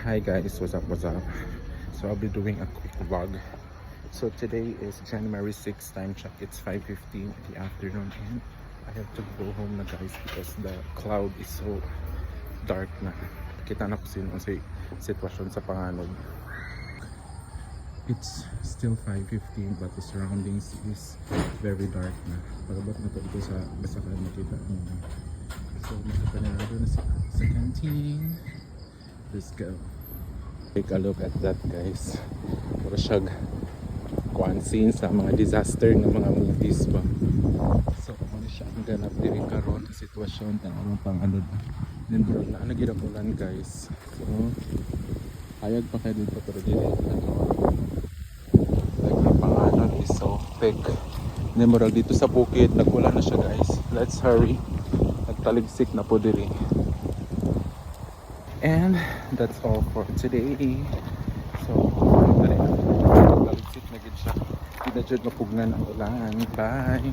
Hi guys, what's up, so I'll be doing a quick vlog. So today is January 6th, time check, it's 5:15 in the afternoon, and I have to go home na guys because the cloud is so dark na. Kita na ko sa sitwasyon sa Panganod. It's still 5:15 but the surroundings is very dark na. Pagabot na to ito sa basakan, makita niyo. So makapanarado na sa canteen. Let's go. Take a look at that guys. Puro siyag kuan scene sa mga disaster ng mga movies ba. So ano siya ang ganap diri karon sa sitwasyon ng among Panganod. Then bro na nagirapulan guys. So hayag pa kayo dito pero dili like the Panganod is so thick. Then murag dito sa bukid nagwala na siya guys. Let's hurry. Nagtaligsik na po diri. And that's all for today. So, nagtaligsik na gid siya. Hindi na dyan mapugnan ang ulan. Bye!